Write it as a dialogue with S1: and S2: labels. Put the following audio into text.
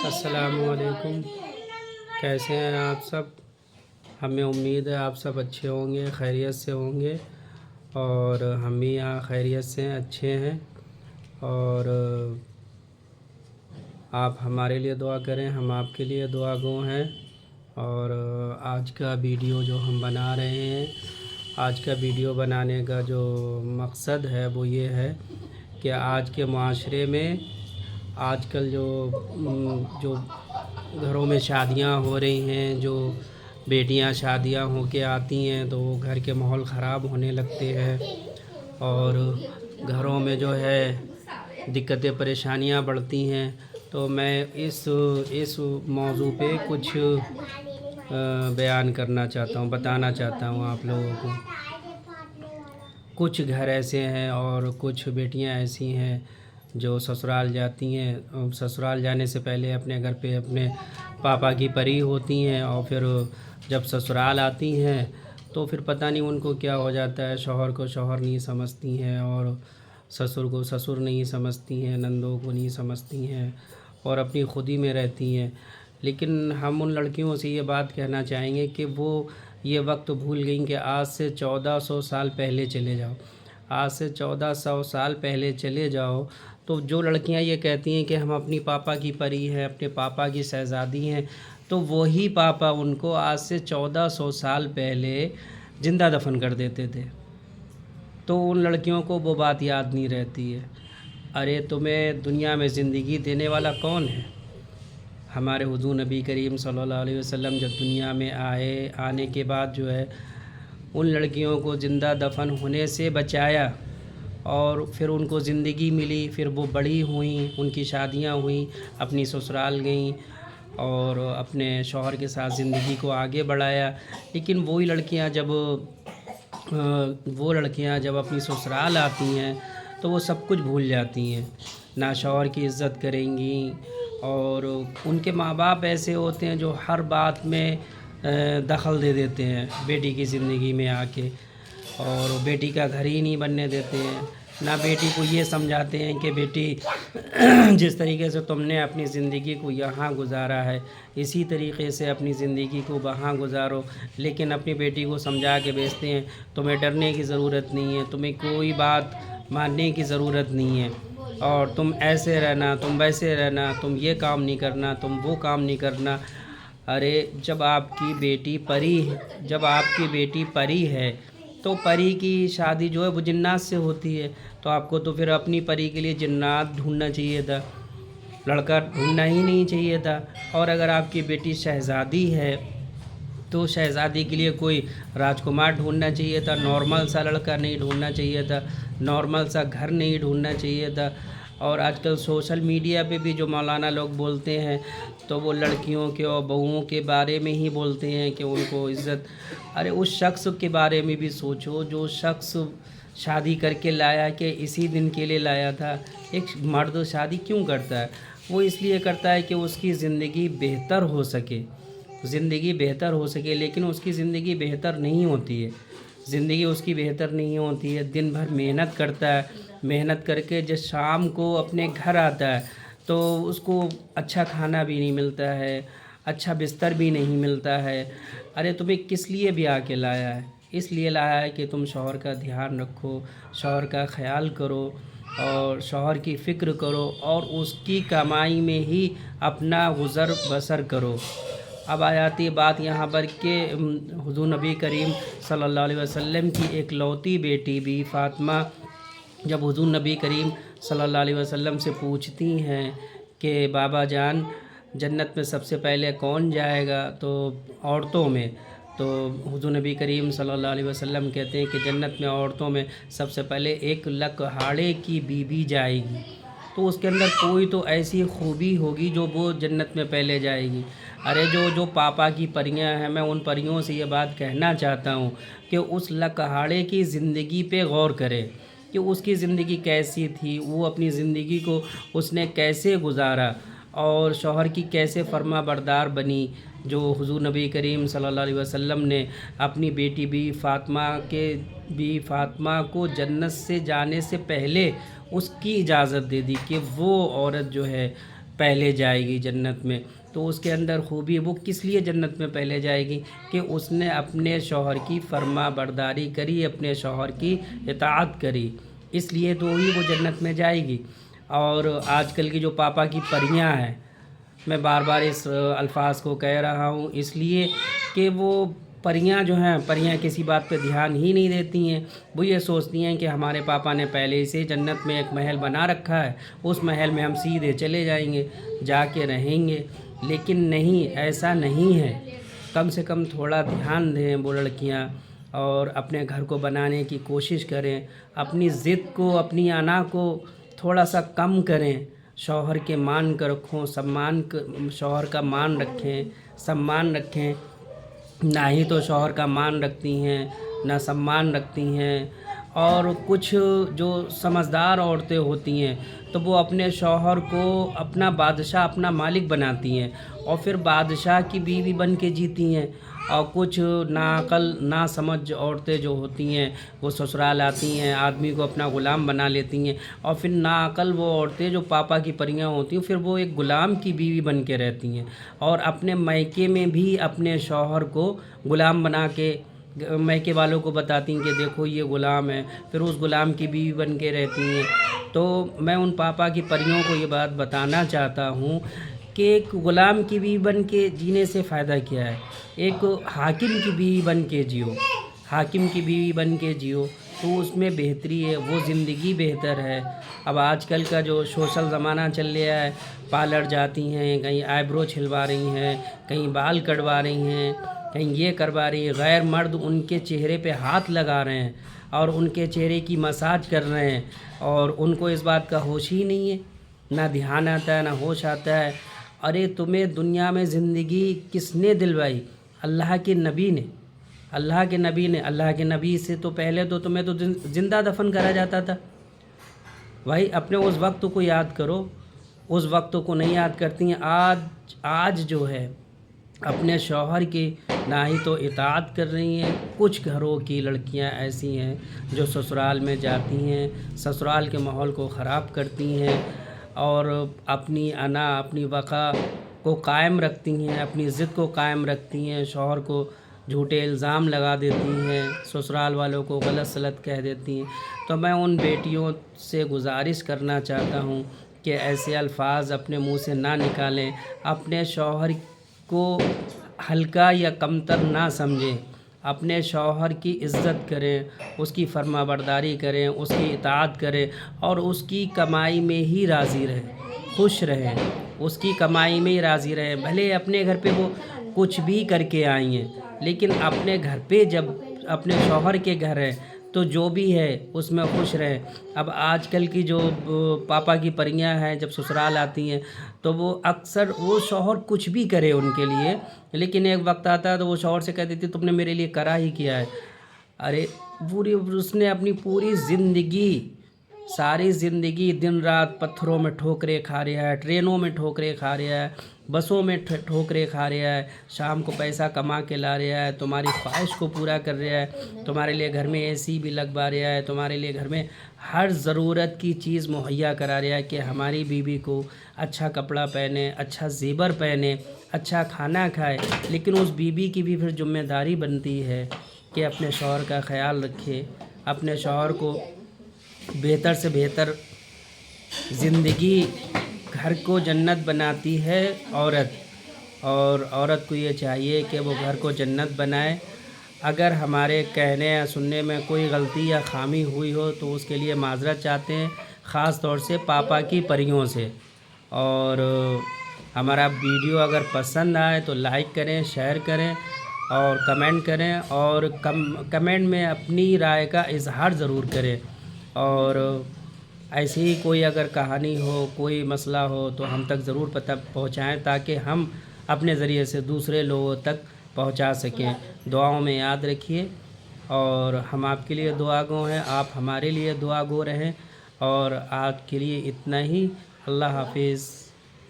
S1: السلام علیکم، کیسے ہیں آپ سب؟ ہمیں امید ہے آپ سب اچھے ہوں گے، خیریت سے ہوں گے، اور ہم بھی یہاں خیریت سے ہیں، اچھے ہیں۔ اور آپ ہمارے لیے دعا کریں، ہم آپ کے لیے دعا گو ہیں۔ اور آج کا ویڈیو جو ہم بنا رہے ہیں، آج کا ویڈیو بنانے کا جو مقصد ہے وہ یہ ہے کہ آج کے معاشرے میں آج کل جو گھروں میں شادیاں ہو رہی ہیں، جو بیٹیاں شادیاں ہو کے آتی ہیں تو وہ گھر کے ماحول خراب ہونے لگتے ہیں، اور گھروں میں جو ہے دقتیں پریشانیاں بڑھتی ہیں۔ تو میں اس موضوع پہ کچھ بیان کرنا چاہتا ہوں، بتانا چاہتا ہوں آپ لوگوں کو۔ کچھ گھر ایسے ہیں اور کچھ بیٹیاں ایسی ہیں جو سسرال جاتی ہیں، سسرال جانے سے پہلے اپنے گھر پہ اپنے پاپا کی پری ہوتی ہیں، اور پھر جب سسرال آتی ہیں تو پھر پتہ نہیں ان کو کیا ہو جاتا ہے، شوہر کو شوہر نہیں سمجھتی ہیں، اور سسر کو سسر نہیں سمجھتی ہیں، نندوں کو نہیں سمجھتی ہیں، اور اپنی خودی میں رہتی ہیں۔ لیکن ہم ان لڑکیوں سے یہ بات کہنا چاہیں گے کہ وہ یہ وقت بھول گئیں کہ آج سے 1400 سال پہلے چلے جاؤ، آج سے 1400 سال پہلے چلے جاؤ تو جو لڑکیاں یہ کہتی ہیں کہ ہم اپنی پاپا کی پری ہیں، اپنے پاپا کی شہزادی ہیں، تو وہی پاپا ان کو آج سے 1400 سال پہلے زندہ دفن کر دیتے تھے۔ تو ان لڑکیوں کو وہ بات یاد نہیں رہتی ہے۔ ارے تمہیں دنیا میں زندگی دینے والا کون ہے؟ ہمارے حضور نبی کریم صلی اللہ علیہ وسلم جب دنیا میں آنے کے بعد جو ہے ان لڑکیوں کو زندہ دفن ہونے سے بچایا، اور پھر ان کو زندگی ملی، پھر وہ بڑی ہوئیں، ان کی شادیاں ہوئیں، اپنی سسرال گئیں اور اپنے شوہر کے ساتھ زندگی کو آگے بڑھایا۔ لیکن وہی لڑکیاں جب اپنی سسرال آتی ہیں تو وہ سب کچھ بھول جاتی ہیں، نہ شوہر کی عزت کریں گی، اور ان کے ماں باپ ایسے ہوتے ہیں جو ہر بات میں دخل دے دیتے ہیں بیٹی کی زندگی میں آ کے، اور بیٹی کا گھر ہی نہیں بننے دیتے ہیں، نہ بیٹی کو یہ سمجھاتے ہیں کہ بیٹی جس طریقے سے تم نے اپنی زندگی کو یہاں گزارا ہے اسی طریقے سے اپنی زندگی کو وہاں گزارو۔ لیکن اپنی بیٹی کو سمجھا کے بھیجتے ہیں تمہیں ڈرنے کی ضرورت نہیں ہے، تمہیں کوئی بات ماننے کی ضرورت نہیں ہے، اور تم ایسے رہنا، تم ویسے رہنا، تم یہ کام نہیں کرنا، تم وہ کام نہیں کرنا۔ ارے جب آپ کی بیٹی پری ہے تو پری کی شادی جو ہے وہ جنات سے ہوتی ہے، تو آپ کو تو پھر اپنی پری کے لیے جنات ڈھونڈنا چاہیے تھا، لڑکا ڈھونڈنا ہی نہیں چاہیے تھا۔ اور اگر آپ کی بیٹی شہزادی ہے تو شہزادی کے لیے کوئی راجکمار ڈھونڈنا چاہیے تھا، نارمل سا لڑکا نہیں ڈھونڈنا چاہیے تھا، نارمل سا گھر نہیں ڈھونڈنا چاہیے تھا۔ اور آج کل سوشل میڈیا پہ بھی جو مولانا لوگ بولتے ہیں تو وہ لڑکیوں کے اور بہوؤں کے بارے میں ہی بولتے ہیں کہ ان کو عزت۔ ارے اس شخص کے بارے میں بھی سوچو جو شخص شادی کر کے لایا کہ اسی دن کے لیے لایا تھا۔ ایک مرد شادی کیوں کرتا ہے؟ وہ اس لیے کرتا ہے کہ اس کی زندگی بہتر ہو سکے، لیکن اس کی زندگی بہتر نہیں ہوتی ہے، زندگی اس کی بہتر نہیں ہوتی ہے۔ دن بھر محنت کرتا ہے، محنت کر کے جب شام کو اپنے گھر آتا ہے تو اس کو اچھا کھانا بھی نہیں ملتا ہے، اچھا بستر بھی نہیں ملتا ہے۔ ارے تمہیں کس لیے بھی آ کے لایا ہے؟ اس لیے لایا ہے کہ تم شوہر کا دھیان رکھو، شوہر کا خیال کرو، اور شوہر کی فکر کرو، اور اس کی کمائی میں ہی اپنا گزر بسر کرو۔ اب آ جاتی بات یہاں پر کہ حضور نبی کریم صلی اللہ علیہ وسلم کی ایک لوتی بیٹی بھی فاطمہ جب حضور نبی کریم صلی اللہ علیہ وسلم سے پوچھتی ہیں کہ بابا جان جنت میں سب سے پہلے کون جائے گا، تو عورتوں میں، تو حضور نبی کریم صلی اللہ علیہ وسلم کہتے ہیں کہ جنت میں عورتوں میں سب سے پہلے ایک لکہاڑے کی بیوی جائے گی، تو اس کے اندر کوئی تو ایسی خوبی ہوگی جو وہ جنت میں پہلے جائے گی۔ ارے جو پاپا کی پریاں ہیں، میں ان پریوں سے یہ بات کہنا چاہتا ہوں کہ اس لکہاڑے کی زندگی پہ غور کرے کہ اس کی زندگی کیسی تھی، وہ اپنی زندگی کو اس نے کیسے گزارا، اور شوہر کی کیسے فرما بردار بنی، جو حضور نبی کریم صلی اللہ علیہ وسلم نے اپنی بیٹی بھی فاطمہ کو جنت سے جانے سے پہلے اس کی اجازت دے دی کہ وہ عورت جو ہے پہلے جائے گی جنت میں، تو اس کے اندر خوبی وہ کس لیے جنت میں پہلے جائے گی کہ اس نے اپنے شوہر کی فرما برداری کری، اپنے شوہر کی اطاعت کری، اس لیے تو ہی وہ جنت میں جائے گی۔ اور آج کل کی جو پاپا کی پریاں ہیں، میں بار بار اس الفاظ کو کہہ رہا ہوں اس لیے کہ وہ پریاں جو ہیں، پریاں کسی بات پہ دھیان ہی نہیں دیتی ہیں۔ وہ یہ سوچتی ہیں کہ ہمارے پاپا نے پہلے سے جنت میں ایک محل بنا رکھا ہے، اس محل میں ہم سیدھے چلے جائیں گے، جا کے رہیں گے، لیکن نہیں، ایسا نہیں ہے۔ کم سے کم تھوڑا دھیان دیں وہ لڑکیاں، اور اپنے گھر کو بنانے کی کوشش کریں، اپنی ضد کو، اپنی انا کو تھوڑا سا کم کریں، شوہر کے مان کا رکھوں، شوہر کا مان رکھیں، سمان رکھیں۔ نہ ہی تو شوہر کا مان رکھتی ہیں، نہ سمان رکھتی ہیں۔ اور کچھ جو سمجھدار عورتیں ہوتی ہیں تو وہ اپنے شوہر کو اپنا بادشاہ، اپنا مالک بناتی ہیں، اور پھر بادشاہ کی بیوی بن کے جیتی ہیں۔ اور کچھ ناعقل، ناسمجھ عورتیں جو ہوتی ہیں وہ سسرال آتی ہیں، آدمی کو اپنا غلام بنا لیتی ہیں، اور پھر ناعقل وہ عورتیں جو پاپا کی پریاں ہوتی ہیں، پھر وہ ایک غلام کی بیوی بن کے رہتی ہیں، اور اپنے میکے میں بھی اپنے شوہر کو غلام بنا کے میکے والوں کو بتاتی ہیں کہ دیکھو یہ غلام ہے، پھر اس غلام کی بیوی بن کے رہتی ہیں۔ تو میں ان پاپا کی پریوں کو یہ بات بتانا چاہتا ہوں کہ ایک غلام کی بیوی بن کے جینے سے فائدہ کیا ہے؟ ایک حاکم کی بیوی بن کے جیو، حاکم کی بیوی بن کے جیو، تو اس میں بہتری ہے، وہ زندگی بہتر ہے۔ اب آج کل کا جو سوشل زمانہ چل رہا ہے، پارلر جاتی ہیں، کہیں آئی برو چھلوا رہی ہیں، کہیں بال کٹوا رہی ہیں، کہیں یہ کروا رہی ہیں، غیر مرد ان کے چہرے پہ ہاتھ لگا رہے ہیں اور ان کے چہرے کی مساج کر رہے ہیں، اور ان کو اس بات کا ہوش ہی نہیں ہے، نہ دھیان آتا ہے، نہ ہوش آتا ہے۔ ارے تمہیں دنیا میں زندگی کس نے دلوائی؟ اللہ کے نبی نے، اللہ کے نبی نے۔ اللہ کے نبی سے تو پہلے تو تمہیں تو زندہ دفن کرا جاتا تھا۔ بھائی اپنے اس وقت کو یاد کرو، اس وقت کو نہیں یاد کرتی ہیں۔ آج جو ہے اپنے شوہر کی نہ ہی تو اطاعت کر رہی ہیں۔ کچھ گھروں کی لڑکیاں ایسی ہیں جو سسرال میں جاتی ہیں، سسرال کے ماحول کو خراب کرتی ہیں، اور اپنی انا، اپنی وقار کو قائم رکھتی ہیں، اپنی ضد کو قائم رکھتی ہیں، شوہر کو جھوٹے الزام لگا دیتی ہیں، سسرال والوں کو غلط سلط کہہ دیتی ہیں۔ تو میں ان بیٹیوں سے گزارش کرنا چاہتا ہوں کہ ایسے الفاظ اپنے منہ سے نہ نکالیں، اپنے شوہر کو ہلکا یا کمتر نہ سمجھیں، اپنے شوہر کی عزت کریں، اس کی فرما برداری کریں، اس کی اطاعت کریں، اور اس کی کمائی میں ہی راضی رہیں، خوش رہیں، اس کی کمائی میں ہی راضی رہیں۔ بھلے اپنے گھر پہ وہ کچھ بھی کر کے آئی ہیں، لیکن اپنے گھر پہ جب اپنے شوہر کے گھر ہے تو جو بھی ہے اس میں خوش رہیں۔ اب آج کل کی جو پاپا کی پریاں ہیں، جب سسرال آتی ہیں تو وہ اکثر وہ شوہر کچھ بھی کرے ان کے لیے، لیکن ایک وقت آتا ہے تو وہ شوہر سے کہہ دیتی تم نے میرے لیے کرا ہی کیا ہے۔ ارے اس نے اپنی پوری زندگی، ساری زندگی دن رات پتھروں میں ٹھوکریں کھا رہا ہے، ٹرینوں میں ٹھوکریں کھا رہا ہے، بسوں میں ٹھوکریں کھا رہا ہے، شام کو پیسہ کما کے لا رہا ہے، تمہاری خواہش کو پورا کر رہا ہے، تمہارے لیے گھر میں اے سی بھی لگوا رہا ہے، تمہارے لیے گھر میں ہر ضرورت کی چیز مہیا کرا رہا ہے کہ ہماری بیوی کو اچھا کپڑا پہنے، اچھا زیور پہنے، اچھا کھانا کھائے۔ لیکن اس بیوی کی بھی پھر ذمہ داری بنتی ہے کہ اپنے شوہر کا خیال رکھے، اپنے شوہر کو بہتر سے بہتر زندگی، گھر کو جنت بناتی ہے عورت، اور عورت کو یہ چاہیے کہ وہ گھر کو جنت بنائے۔ اگر ہمارے کہنے یا سننے میں کوئی غلطی یا خامی ہوئی ہو تو اس کے لیے معذرت چاہتے ہیں، خاص طور سے پاپا کی پریوں سے۔ اور ہمارا ویڈیو اگر پسند آئے تو لائک کریں، شیئر کریں اور کمنٹ کریں، اور کمنٹ میں اپنی رائے کا اظہار ضرور کریں۔ اور ایسی ہی کوئی اگر کہانی ہو، کوئی مسئلہ ہو تو ہم تک ضرور پہنچائیں تاکہ ہم اپنے ذریعے سے دوسرے لوگوں تک پہنچا سکیں۔ دعاؤں میں یاد رکھیے، اور ہم آپ کے لیے دعا گو ہیں، آپ ہمارے لیے دعا گو رہیں۔ اور آج کے لیے اتنا ہی۔ اللہ حافظ۔